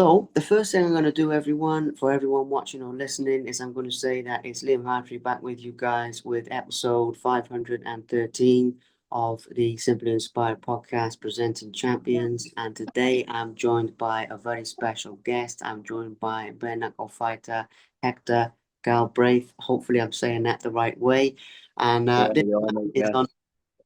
So the first thing I'm going to do, everyone, for everyone watching or listening, is I'm going to say that it's Liam Hartree back with you guys with episode 513 of the Simply Inspired podcast presenting champions. And today I'm joined by a very special guest. I'm joined by bare knuckle fighter Hector Galbraith. Hopefully, I'm saying that the right way. And Yeah, this yeah, man mate, is yeah. on.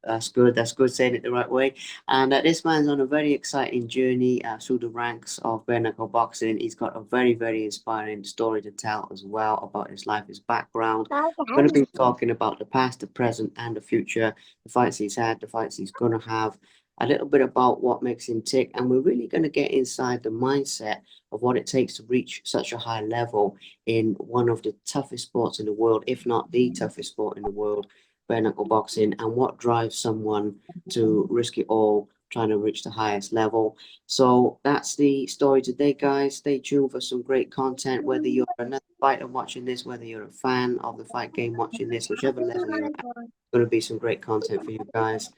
That's good. That's good saying it the right way. And this man's on a very exciting journey through the ranks of bare knuckle boxing. He's got a very, very inspiring story to tell as well about his life, his background. We're going to be talking about the past, the present, and the future, the fights he's had, the fights he's going to have, a little bit about what makes him tick. And we're really going to get inside the mindset of what it takes to reach such a high level in one of the toughest sports in the world, if not the toughest sport in the world, bare knuckle boxing, and what drives someone to risk it all trying to reach the highest level. So that's the story today, guys. Stay tuned for some great content. Whether you're another fighter watching this, whether you're a fan of the fight game watching this, whichever level you're at, going to be some great content for you guys.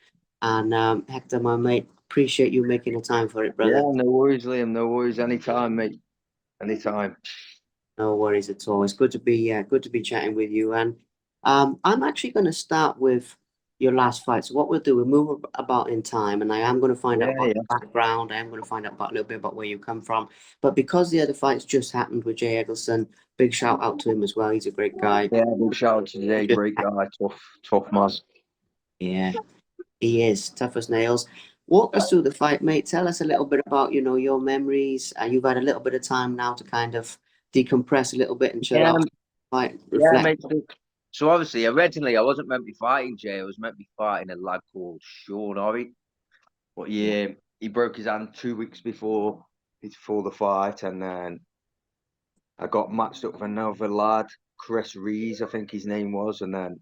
And Hector, my mate, appreciate you making the time for it, Yeah, brother. no worries, Liam. No worries. Anytime, mate. Anytime. No worries at all. It's good to be chatting with you. And I'm actually going to start with your last fight. So what we'll do, we'll move about in time, and I am going to find out Yeah, about yeah. your background. I am going to find out about a little bit about where you come from. But because the other fights just happened with Jay Eggleston, big shout out to him as well. He's a great guy. Yeah, big shout out to Jay. Just, Great guy. Tough man. yeah, he is tough as nails. Walk us through the fight, mate. Tell us a little bit about your memories. You've had a little bit of time now to kind of decompress a little bit and chill Yeah, out, fight, yeah, reflect. mate. So obviously, originally, I wasn't meant to be fighting Jay. I was meant to be fighting a lad called Sean Orry. But yeah, he broke his hand 2 weeks before the fight, and then I got matched up with another lad, Chris Rees, I think his name was, and then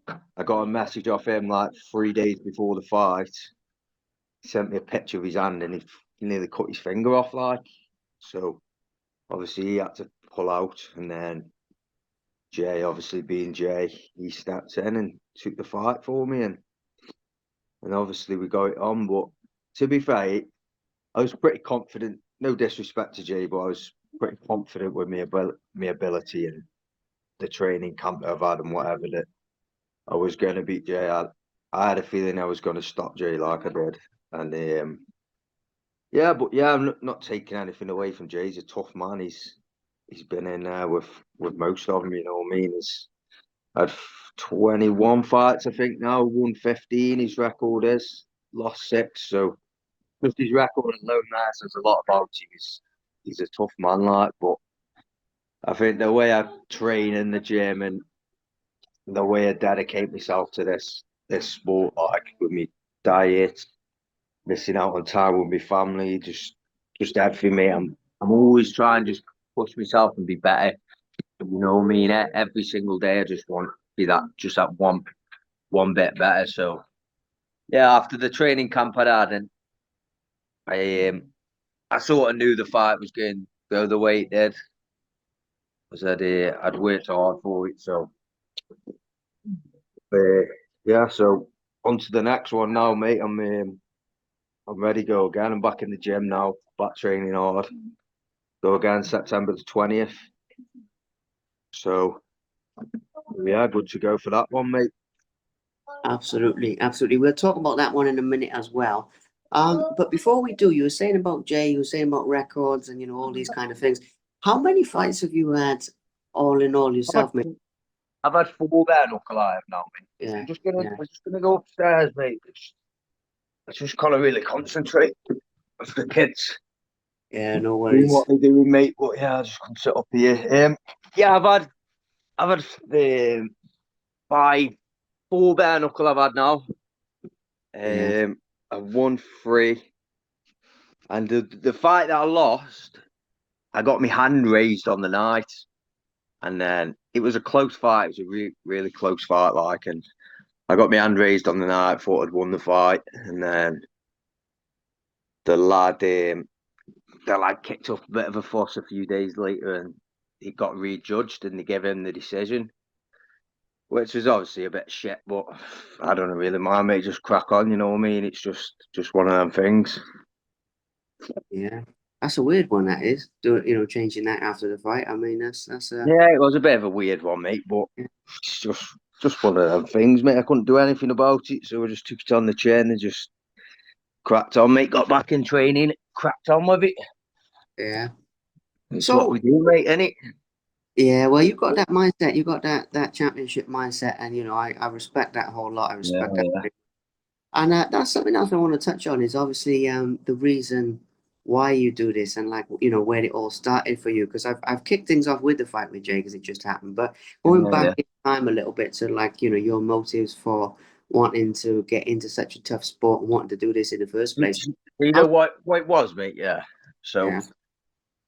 I got a message off him like 3 days before the fight. He sent me a picture of his hand and he nearly cut his finger off, like. So obviously he had to pull out, and then Jay, obviously being Jay, he stepped in and took the fight for me, and obviously we got it on. But to be fair, I was pretty confident. No disrespect to Jay, but I was pretty confident with my ability and the training camp that I've had and whatever, that I was going to beat Jay. I had a feeling I was going to stop Jay like I did, and yeah, but yeah, I'm not taking anything away from Jay. He's a tough man. He's been in there with most of them. You know what I mean? He's had 21 fights, I think now. Won 15. His record is lost six. So just his record alone there says a lot about him. He's a tough man, like. But I think the way I train in the gym and the way I dedicate myself to this sport, like with me diet, missing out on time with my family, just everything, mate. I'm always trying to just push myself and be better. You know what I mean? Every single day, I just want to be that one bit better. So yeah, after the training camp I had, and I sort of knew the fight was going to go the way it did, because I'd worked hard for it. So uh, yeah, so on to the next one now, mate. I'm ready to go again. I'm back in the gym now, back training hard. Go again September the 20th. So yeah, good to go for that one, mate. Absolutely, absolutely. We'll talk about that one in a minute as well. But before we do, you were saying about Jay, you were saying about records and all these kind of things. How many fights have you had all in all I've yourself, mate? had, I've had four bare knuckle I have now, mate. Yeah, yeah, I'm just gonna go upstairs, mate. I just kind of really concentrate with the kids yeah. No doing what worries. they're doing, mate. But yeah, I just come sit up here. Yeah, I've had five, four bare knuckle I've had now. Yeah, I've won three, and the fight that I lost, I got my hand raised on the night, and then it was a close fight. It was a really close fight, like, and I got my hand raised on the night, thought I'd won the fight, and then the lad, the lad kicked up a bit of a fuss a few days later, and he got rejudged, and they gave him the decision, which was obviously a bit shit, but I don't really mind, mate. Just crack on, you know what I mean? It's just one of them things. yeah. That's a weird one. That is, changing that after the fight. I mean, that's a Yeah, it was a bit of a weird one, mate, but it's just one of them things, mate. I couldn't do anything about it, so I just took it on the chin and just cracked on, mate. Got back in training, cracked on with it. yeah. It's what So we do, mate, innit? yeah, well, you got that mindset. You got that championship mindset, and I respect that a whole lot. I Yeah, respect that. yeah, And that's something else I want to touch on is obviously the reason why you do this and like where it all started for you because I've kicked things off with the fight with Jay because it just happened, but going yeah, back yeah. in time a little bit to like your motives for wanting to get into such a tough sport and wanting to do this in the first place. You How, know what it was, mate? Yeah. So yeah,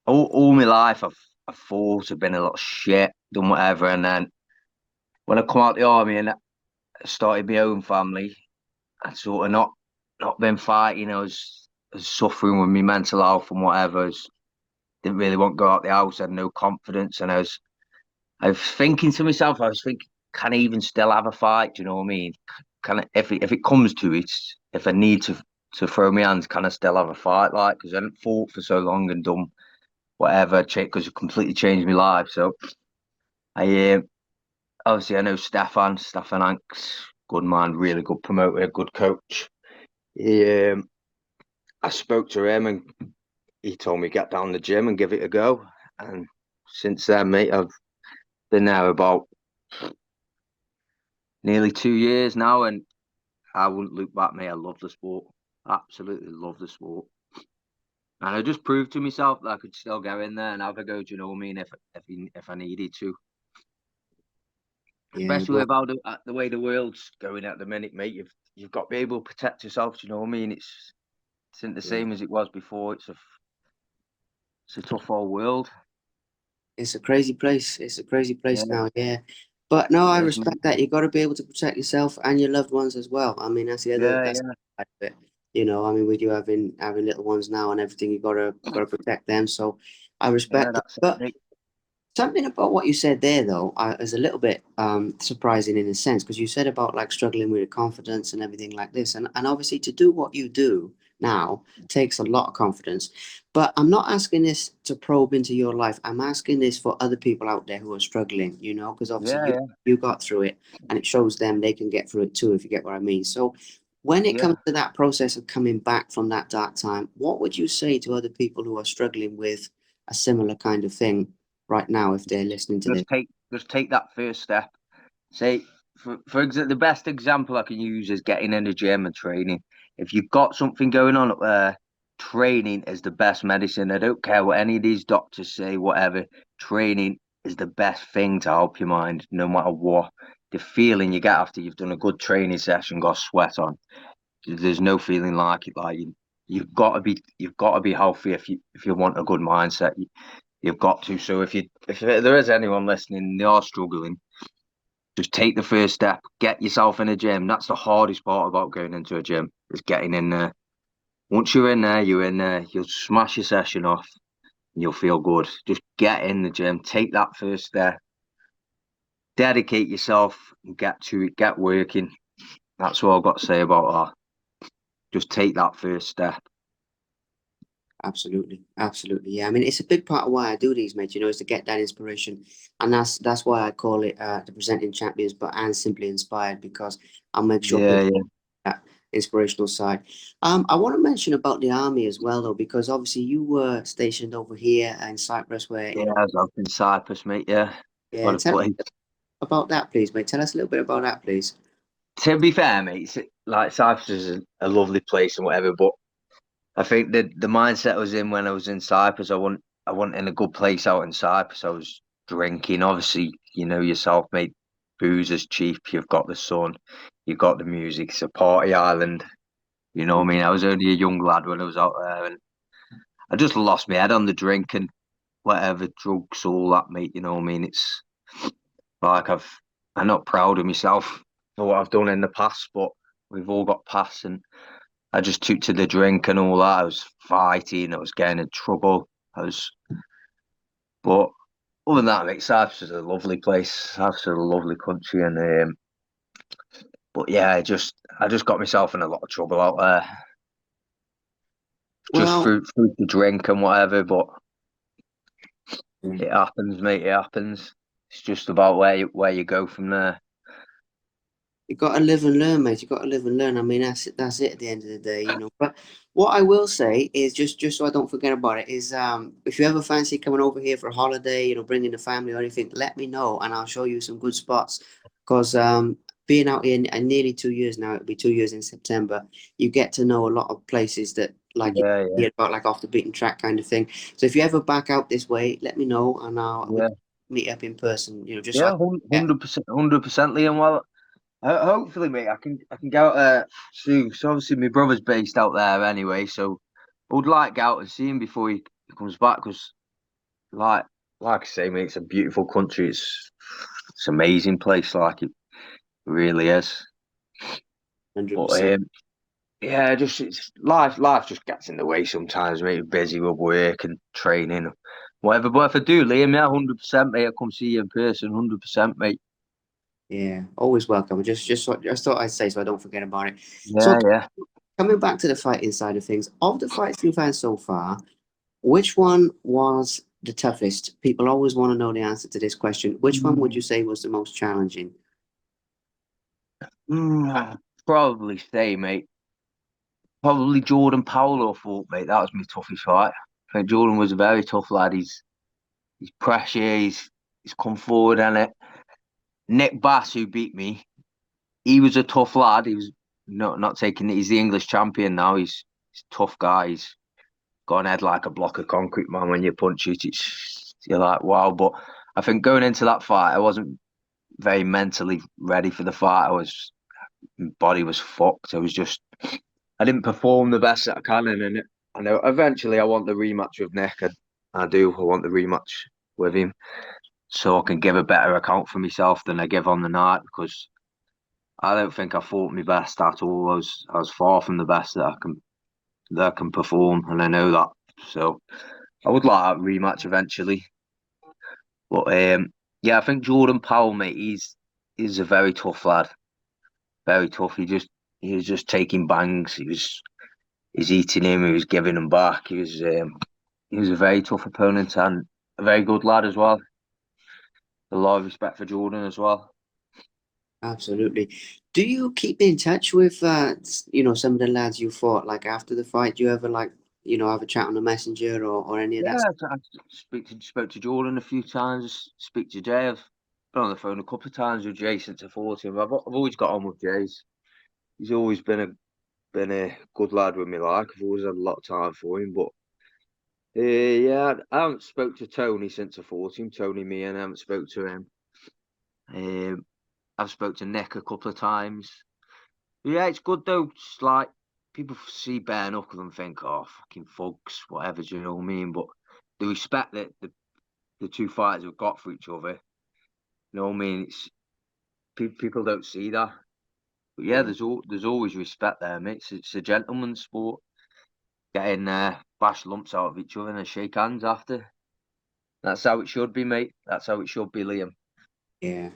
all my life, I've fought, I've been a lot of shit, done whatever, and then when I come out the army and I started my own family, I sort of not been fighting. I was suffering with my mental health and whatever. Didn't really want to go out the house. I had no confidence, and I was thinking to myself, I was thinking, can I even still have a fight? Do you know what I mean? Can I, if it comes to it, if I need to throw my hands, can I still have a fight? Like, because I hadn't fought for so long and done whatever, because it completely changed my life. So I obviously I know Stefan Hanks, good man, really good promoter, good coach. He, I spoke to him and he told me get down the gym and give it a go. And since then, mate, I've been there about nearly 2 years now, and I wouldn't look back, mate. I love the sport, absolutely love the sport, and I just proved to myself that I could still go in there and have a go. Do you know what I mean? If I needed to, yeah, especially well, with how the way the world's going at the minute, mate. You've got to be able to protect yourself. Do you know what I mean? It's not the yeah. same as it was before. It's a tough old world. It's a crazy place. It's a crazy place Yeah, now, yeah. But no, I it is, mate. respect that. You got to be able to protect yourself and your loved ones as well. I mean, Yeah, that's yeah, the side of it. I mean, with you having little ones now and everything, you gotta protect them. So I yeah. respect it. That's it, But mate. something about what you said there, though, is a little bit surprising in a sense because you said about like struggling with the confidence and everything like this, and obviously to do what you do now takes a lot of confidence. But I'm not asking this to probe into your life. I'm asking this for other people out there who are struggling, because obviously Yeah, yeah, you got through it, and it shows them they can get through it too, if you get what I mean. So when it comes yeah. to that process of coming back from that dark time, what would you say to other people who are struggling with a similar kind of thing right now if they're listening to this? Just take that first step. Say, the best example I can use is getting in the gym and training. If you've got something going on up there, training is the best medicine. I don't care what any of these doctors say, whatever. Training is the best thing to help your mind, no matter what. The feeling you get after you've done a good training session, got sweat on, there's no feeling like it. Like you've got to be healthy if you want a good mindset. You've got to. So if there is anyone listening, and they are struggling, just take the first step, get yourself in a gym. That's the hardest part about going into a gym, is getting in there. Once you're in there, you'll smash your session off and you'll feel good. Just get in the gym, take that first step, dedicate yourself, and get to it, get working. That's what I've got to say about that. Just take that first step. Absolutely, absolutely. Yeah, I mean, it's a big part of why I do these, mate. Is to get that inspiration, and that's why I call it the presenting champions, but and simply inspired because I'll make sure Yeah, people yeah. get that inspirational side. I want to mention about the army as well, though, because obviously you were stationed over here in Cyprus, where Yeah, I was up in Cyprus, mate. Yeah. yeah. What a Tell us place. about that, please, mate. Tell us a little bit about that, please. To be fair, mate, like Cyprus is a lovely place and whatever, but I think the mindset I was in when I was in Cyprus, I wasn't in a good place out in Cyprus. I was drinking. Obviously, you know yourself, mate. Booze is cheap. You've got the sun. You've got the music. It's a party island. You know what I mean? I was only a young lad when I was out there, and I just lost my head on the drink and whatever drugs, all that, mate. You know what I mean? It's like I'm not proud of myself for what I've done in the past, but we've all got past, and I just took to the drink and all that. I was fighting. I was getting in trouble. But other than that, mate, Cyprus is a lovely place. Cyprus is a lovely country, and but yeah, I just got myself in a lot of trouble out there. just Well, food to drink and whatever. But mm, it happens, mate. It happens. It's just about where you go from there. you got to live and learn, mate. You got to live and learn. I mean, that's it. That's it. At the end of the day, you know. But what I will say is just so I don't forget about it is if you ever fancy coming over here for a holiday, you know, bringing the family or anything, let me know and I'll show you some good spots. Because being out here nearly 2 years now, it'll be 2 years in September. You get to know a lot of places that like you Yeah, yeah, hear about, like off the beaten track kind of thing. So if you ever back out this way, let me know and we yeah, meet up in person. You know, just so I yeah. yeah. 100%, 100%, Liam. Well, hopefully, mate, I can go out there soon. So obviously, my brother's based out there anyway. So I would like to get out and see him before he comes back. Because like like I say, mate, it's a beautiful country. It's an amazing place. Like it really is. But 100%. yeah, just it's life just gets in the way sometimes, mate. You're busy with work and training, whatever. But if I do, Liam, yeah, 100%, mate. I'll come see you in person, 100%, mate. Yeah, always welcome. Just thought I'd say so I don't forget about it. So Yeah, yeah. coming back to the fighting side of things, of the fights you've had so far, which one was the toughest? People always want to know the answer to this question. Which one would you say was the most challenging? I'd probably say, mate. Probably Jordan Powell, I thought, mate. That was my toughest fight. I think Jordan was a very tough lad. He's pressure. He's come forward and it. Nick Bass, who beat me, he was a tough lad. He was not taking it. He's the English champion now. He's a tough guy. He's got an head like a block of concrete, man. When you punch it, you're like, wow. But I think going into that fight, I wasn't very mentally ready for the fight. My body was fucked. I didn't perform the best that I can, and I know eventually I want the rematch with Nick. I do. I want the rematch with him so I can give a better account for myself than I give on the night because I don't think I fought my best at all. I was far from the best that I can perform, and I know that. So I would like that rematch eventually. But yeah, I think Jordan Powell, mate, he's a very tough lad. Very tough. He was just taking bangs. He's eating him. He was giving him back. He was a very tough opponent and a very good lad as well. A lot of respect for Jordan as well. Absolutely. Do you keep in touch with you know, some of the lads you fought like after the fight? Do you ever like, you know, have a chat on the messenger or any of Yeah, that? I spoke to Jordan a few times. Speak to Jay. I've been on the phone a couple of times with Jay since I fought him. I've always got on with Jay. He's always been a good lad with me. Like I've always had a lot of time for him. But yeah, I haven't spoke to Tony since I fought him. Tony me and I haven't spoke to him. Um, I've spoke to Nick a couple of times. Yeah, it's good though. It's like people see bare knuckle and think, oh, fucking thugs, whatever. Do you know what I mean? But the respect that the two fighters have got for each other. You know what I mean? It's people don't see that. But yeah, Yeah. there's always respect there, mate. It's a gentleman's sport. Getting bash lumps out of each other and shake hands after. That's how it should be, mate. That's how it should be, Liam. Yeah.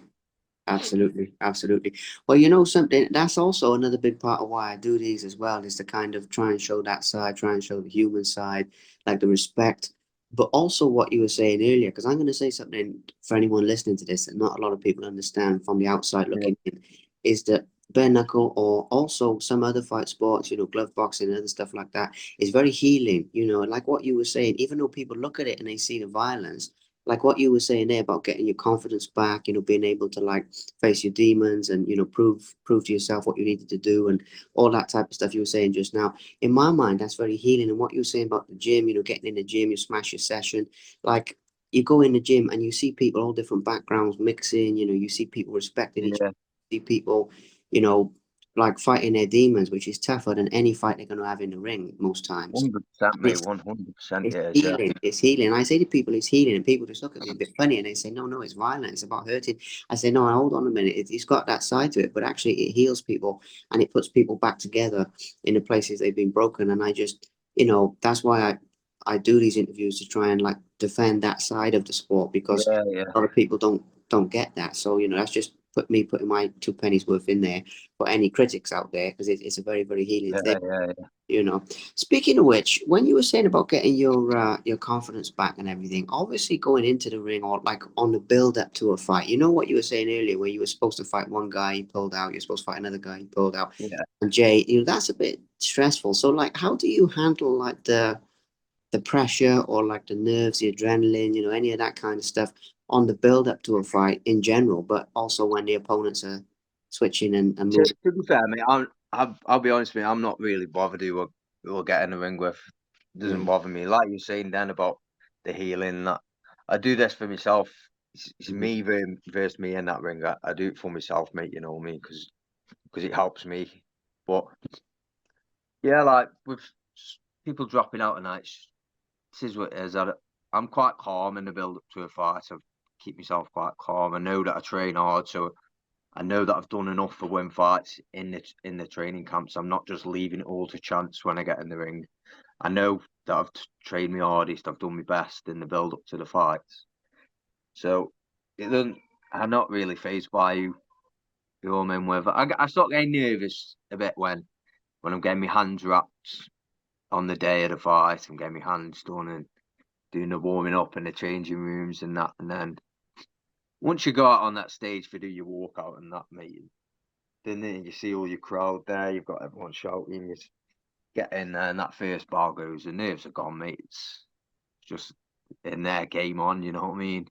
Absolutely, absolutely. Well, you know something, that's also another big part of why I do these as well, is to kind of try and show that side, try and show the human side, like the respect, but also what you were saying earlier, because I'm going to say something for anyone listening to this that not a lot of people understand from the outside Yeah, looking in, is that bare knuckle or also some other fight sports, you know, glove boxing and other stuff like that, is very healing, you know, like what you were saying, even though people look at it and they see the violence, like what you were saying there about getting your confidence back, you know, being able to like face your demons and you know prove to yourself what you needed to do and all that type of stuff you were saying just now. In my mind, that's very healing. And what you were saying about the gym, you know, getting in the gym, you smash your session, like you go in the gym and you see people all different backgrounds mixing, you know, you see people respecting each other, yeah, you see people, you know, like fighting their demons, which is tougher than any fight they're going to have in the ring most times. 100%, And mate. 100%. it's Yeah, yeah, healing. It's healing. I say to people, it's healing, and people just look at me a bit funny and they say, "No, no, it's violent. It's about hurting." I say, "No, hold on a minute. It's got that side to it, but actually, it heals people and it puts people back together in the places they've been broken." And I just, you know, that's why I do these interviews to try and like defend that side of the sport because yeah, yeah. a lot of people don't get that. So you know, that's just putting my two pennies worth in there for any critics out there, because it's a very, very healing Yeah, thing. yeah. You know, speaking of which, when you were saying about getting your confidence back and everything, obviously going into the ring or like on the build up to a fight, you know what you were saying earlier, where you were supposed to fight one guy, he pulled out, you're supposed to fight another guy, he pulled out, Yeah. and Jay, that's a bit stressful. So like, how do you handle like the pressure or like the nerves, the adrenaline, any of that kind of stuff on the build up to a fight in general, but also when the opponents are switching and moving? To be fair, mate, I'll be honest with you, I'm not really bothered who will get in the ring with. It doesn't Mm, bother me. Like you were saying then about the healing, that I do this for myself. It's mhm, me versus me in that ring. I do it for myself, mate. You know what I mean? Because it helps me. But yeah, like with people dropping out tonight, this is what it is. I'm quite calm in the build up to a fight. I keep myself quite calm. I know that I train hard, so I know that I've done enough for win fights in the training camps. I'm not just leaving it all to chance when I get in the ring. I know that I've trained my hardest. I've done my best in the build up to the fights. So it doesn't. I'm not really phased by who I'm in with. I start getting nervous a bit when I'm getting my hands wrapped on the day of the fight. I'm getting my hands done and doing the warming up in the changing rooms and that. And then once you go out on that stage for do your walkout and that, mate, then you see all your crowd there. You've got everyone shouting. You get in there, and that first bar goes. The nerves are gone, mate. It's just in their game on. You know what I mean?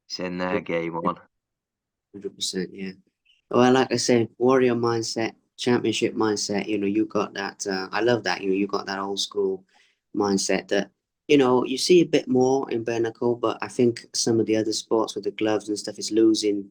It's in their game on. 100%, yeah. Well, like I said, warrior mindset, championship mindset, you got that. I love that. You got that old school mindset that, you see a bit more in bare knuckle, but I think some of the other sports with the gloves and stuff is losing.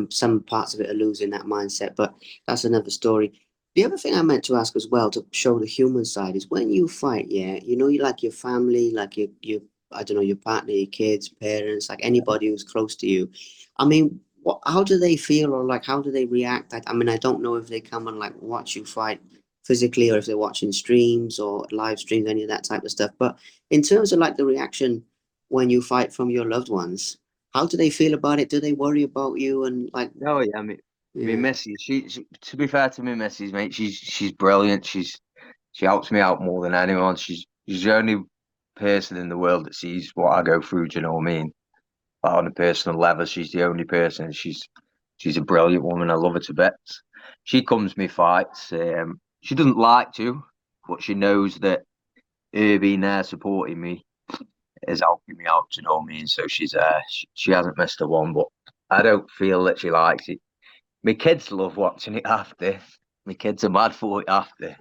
Some parts of it are losing that mindset, but that's another story. The other thing I meant to ask as well to show the human side is when you fight, yeah, you like your family, like I don't know, your partner, your kids, parents, like anybody who's close to you. I mean, how do they feel, or like how do they react? I mean, I don't know if they come and like watch you fight physically, or if they're watching streams or live streams, any of that type of stuff. But in terms of like the reaction when you fight from your loved ones, how do they feel about it? Do they worry about you and like, Oh yeah, me yeah, Missy. To be fair to me, Missy's mate. She's brilliant. She helps me out more than anyone. She's the only person in the world that sees what I go through. Do you know what I mean? But on a personal level, she's the only person. She's a brilliant woman. I love her to bits. She comes to me fights. She doesn't like to, but she knows that her being there supporting me is helping me out. Do you know what I mean? So she's she hasn't missed a one, but I don't feel that she likes it. My kids love watching it after. My kids are mad for it after.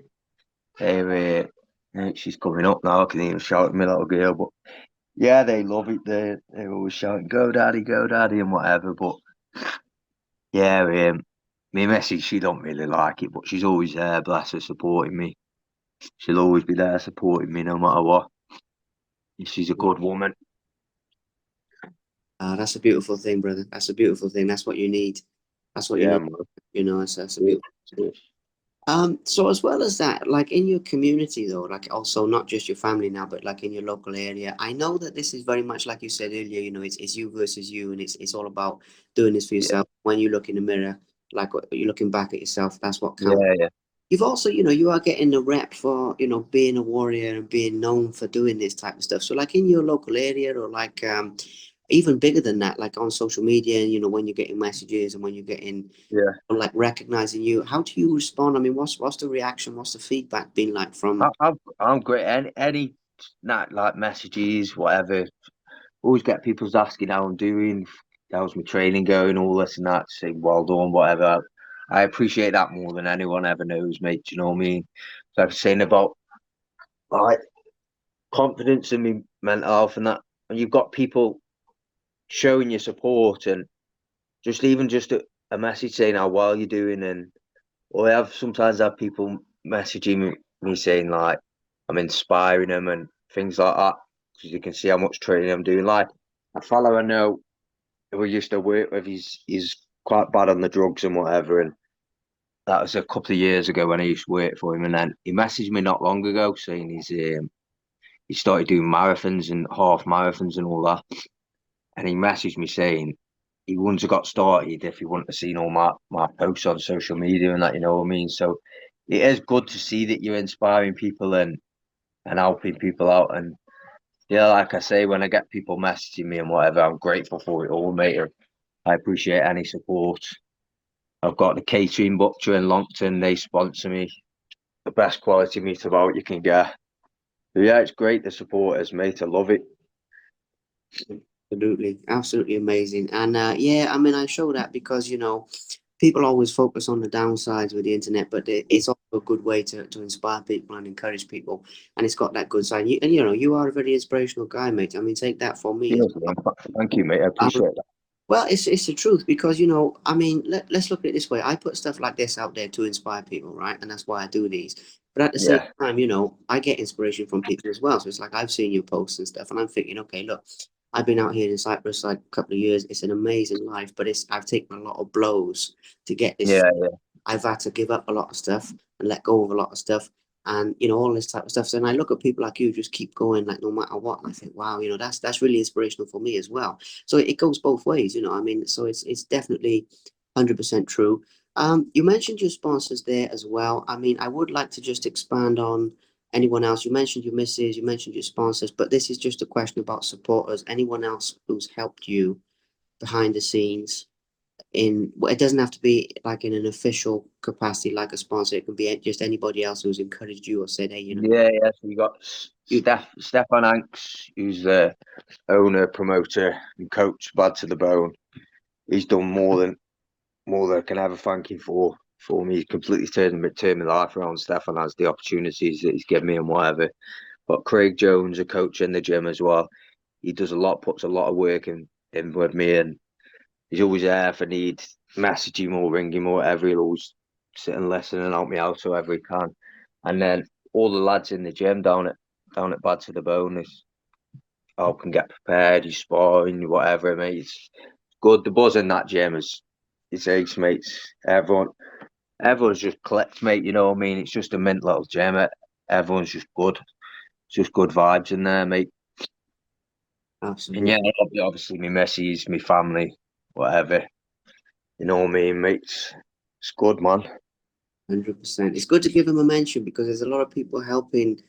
She's coming up now. I can even shout at my little girl, but yeah, they love it. They're always shouting, go, daddy," and whatever. But yeah, me Messi, she don't really like it, but she's always there, bless her, supporting me. She'll always be there supporting me no matter what. She's a good woman. that's a beautiful thing, brother. That's a beautiful thing. That's what you need. That's what you Yeah, need. man. That's a beautiful. So as well as that, like in your community though, like also not just your family now, but like in your local area, I know that this is very much like you said earlier, it's you versus you, and it's all about doing this for Yeah, yourself. When you look in the mirror, like you're looking back at yourself, that's what counts. yeah, yeah, You've also, you are getting the rep for, being a warrior and being known for doing this type of stuff. So like in your local area or like even bigger than that, like on social media, and when you're getting messages and when you're getting yeah. like recognizing you, how do you respond? I mean, what's the reaction? What's the feedback been like from? I'm great. Any not like messages, whatever. Always get people's asking how I'm doing, how's my training going, all this and that. Say well done, whatever. I appreciate that more than anyone ever knows, mate. Do you know what I mean? So I was saying about like confidence in me mental health and that. And you've got people showing you support and just a message saying how well you're doing, and or I have sometimes have people messaging me saying like I'm inspiring them and things like that because you can see how much training I'm doing. Like a fellow I know who we used to work with, he's quite bad on the drugs and whatever, and that was a couple of years ago when I used to work for him, and then he messaged me not long ago saying he started doing marathons and half marathons and all that, and he messaged me saying he wouldn't have got started if he wouldn't have seen all my posts on social media and that, you know what I mean? So it is good to see that you're inspiring people and helping people out. And yeah, like I say, when I get people messaging me and whatever, I'm grateful for it all, mate. I appreciate any support. I've got the catering butcher in Longton. They sponsor me. The best quality meat about you can get. So yeah, it's great, the supporters, mate. I love it. Absolutely, absolutely amazing. And yeah, I mean, I show that because, people always focus on the downsides with the internet, but it's also a good way to inspire people and encourage people. And it's got that good side. And you are a very inspirational guy, mate. I mean, take that from me as Cheers, man. Thank you, mate. I well. appreciate that. Well, it's the truth because I mean, let's look at it this way. I put stuff like this out there to inspire people, right? And that's why I do these. But at the same Yeah, time, I get inspiration from people as well. So it's like I've seen your posts and stuff, and I'm thinking, okay, look, I've been out here in Cyprus like a couple of years. It's an amazing life, but I've taken a lot of blows to get this. yeah, I've had to give up a lot of stuff and let go of a lot of stuff, and all this type of stuff. So, and I look at people like you, just keep going, like no matter what. And I think, wow, that's really inspirational for me as well. So it goes both ways, I mean, so it's definitely 100% true. You mentioned your sponsors there as well. I mean, I would like to just expand on anyone else. You mentioned your missus, you mentioned your sponsors, but this is just a question about supporters. Anyone else who's helped you behind the scenes well, it doesn't have to be like in an official capacity, like a sponsor. It can be just anybody else who's encouraged you or said, hey, yeah, yeah. So you got you, Stefan Hanks, who's the owner, promoter, and coach, Bad to the Bone. He's done more than I can ever thank him for me. He's completely turned my life around. Stefan has the opportunities that he's given me and whatever. But Craig Jones, a coach in the gym as well. He does puts a lot of work in with me, and he's always there if I need message him or ring him or whatever. He'll always sit and listen and help me out however he can. And then all the lads in the gym down at Bad to the Bone is helping get prepared, he's sparring, whatever, mate. It's good. The buzz in that gym is it's ace, mates. Everyone's just clicked, mate. You know what I mean? It's just a mint little gym. Everyone's just good. It's just good vibes in there, mate. And yeah, absolutely. obviously my missus, my family, whatever. You know what I mean, mate? It's good, man. 100%. It's good to give them a mention because there's a lot of people helping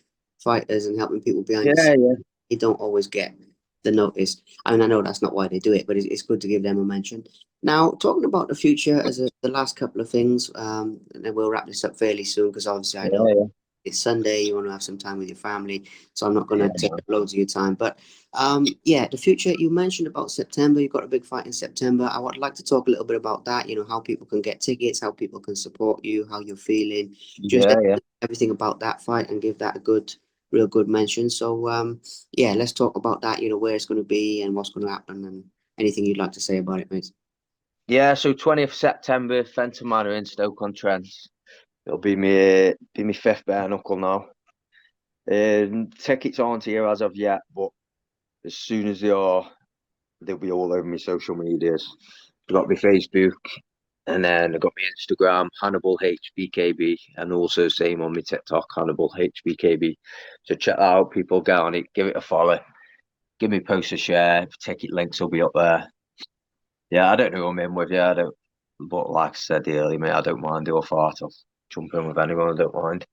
fighters and helping people behind the Yeah, scenes. yeah. They don't always get the notice. I mean, I know that's not why they do it, but it's good to give them a mention. Now, talking about the future as the last couple of things, and then we'll wrap this up fairly soon because obviously I know Yeah, it's Sunday, you want to have some time with your family, so I'm not going yeah. to take up loads of your time. But yeah, the future, you mentioned about September, you've got a big fight in September. I would like to talk a little bit about that, how people can get tickets, how people can support you, how you're feeling, just Yeah, yeah. everything about that fight and give that a real good mention. So yeah, let's talk about that, where it's going to be and what's going to happen and anything you'd like to say about it, mate. Yeah, so 20th September, Fenton Manor in Stoke-on-Trent. It'll be my fifth bare knuckle now. Tickets aren't here as of yet, but as soon as they are, they'll be all over my social medias. I've got my Facebook, and then I've got my Instagram, Hannibal HBKB, and also same on my TikTok, Hannibal HBKB. So check that out, people. Get on it, give it a follow, give me post a share. Ticket links will be up there. Yeah, I don't know who I'm in with. Yeah, I don't. But like I said earlier, mate, I don't mind do a fart. I'll jump in with anyone. I don't mind.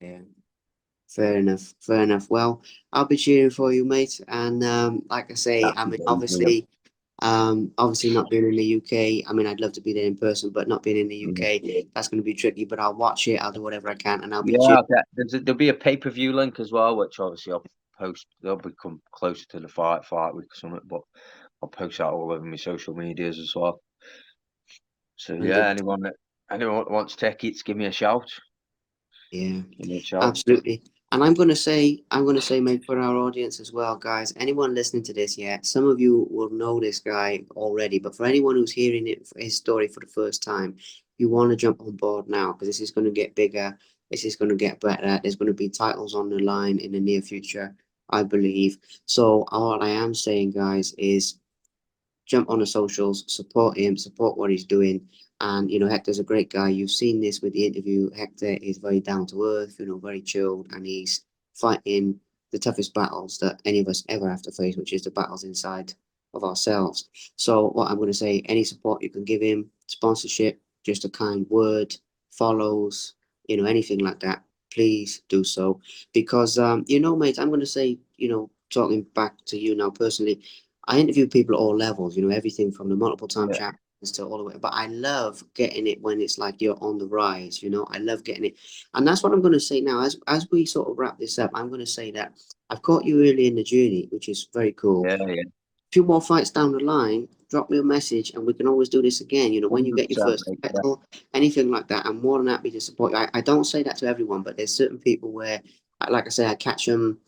Yeah. Fair enough. Fair enough. Well, I'll be cheering for you, mate. And like I say, I Happy mean, days, mate. obviously not being in the UK. I mean, I'd love to be there in person, but not being in the Mm. UK, that's going to be tricky. But I'll watch it. I'll do whatever I can, and I'll be Yeah, cheering. there'll be a pay-per-view link as well, which obviously I'll post. They'll become closer to the fight week or something, but I'll post that all over my social medias as well. So yeah, 100. anyone that wants tickets, give me a shout. Yeah, Give me a shout. absolutely. And I'm gonna say, mate, for our audience as well, guys. Anyone listening to this, yeah, some of you will know this guy already, but for anyone who's hearing his story for the first time, you want to jump on board now because this is going to get bigger. This is going to get better. There's going to be titles on the line in the near future, I believe. So all I am saying, guys, is jump on the socials, support him, support what he's doing. And Hector's a great guy. You've seen this with the interview. Hector is very down to earth, very chilled, and he's fighting the toughest battles that any of us ever have to face, which is the battles inside of ourselves. So what I'm going to say, any support you can give him, sponsorship, just a kind word, follows, anything like that, please do so. Because, mate, I'm going to say, talking back to you now personally, I interview people at all levels, everything from the multiple time Yeah. champions to all the way. But I love getting it when it's like you're on the rise, I love getting it. And that's what I'm going to say now. As we sort of wrap this up, I'm going to say that I've caught you early in the journey, which is very cool. Yeah, yeah. Few more fights down the line, drop me a message and we can always do this again. When you get your 100%, first mate. Yeah. title, anything like that, I'm more than happy to support you. I don't say that to everyone, but there's certain people where, like I say, I catch them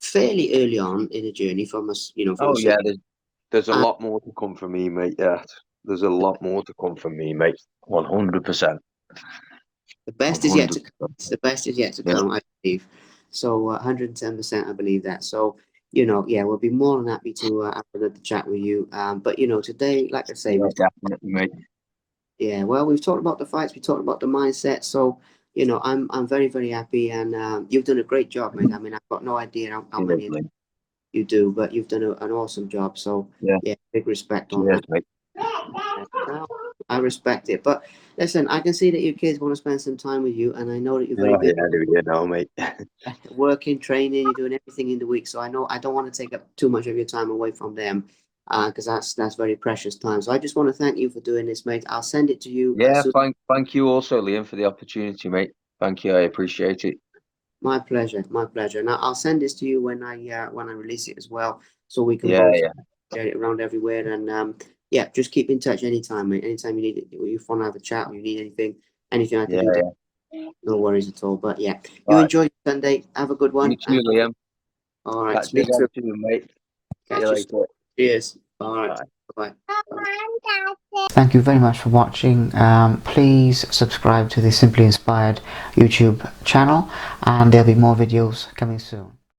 fairly early on in the journey from from a Oh yeah, certain. there's a And lot more to come from me, mate. Yeah, there's a lot more to come from me, mate. 100%. the best is yet to come. 100%. The best is yet to Yeah, come, I believe. So 110%, I believe that. So yeah, we'll be more than happy to have another chat with you. But today, like I say, yeah, we've definitely, mate. Yeah, well, we've talked about the fights, we talked about the mindset. So, I'm very, very happy, and you've done a great job, mate. I mean, I've got no idea how Cheers, many mate. you do, but you've done an awesome job. So, Yeah, yeah, big respect on cheers, that. mate. No, I respect it. But listen, I can see that your kids want to spend some time with you, and I know that you're very Yeah, busy yeah, do you know, mate? working, training, you're doing everything in the week. So I know I don't want to take up too much of your time away from them, because that's very precious time. So I just want to thank you for doing this, mate. I'll send it to you as Yeah, soon. thank you also, Liam, for the opportunity, mate. Thank you, I appreciate it. My pleasure, my pleasure. Now I'll send this to you when I release it as well, so we can Yeah, both yeah, share it around everywhere. And yeah, just keep in touch anytime, mate. Anytime you need it, you want to have a chat, or you need anything I can yeah, do to, yeah. no worries at all. But yeah, All you right, enjoy your Sunday. Have a good you one. too, Liam. All right, Catch you speak again soon. soon, mate. See you Catch you soon. later. Cheers. All right. Bye. Bye. Thank you very much for watching. Please subscribe to the Simply Inspired YouTube channel, and there'll be more videos coming soon.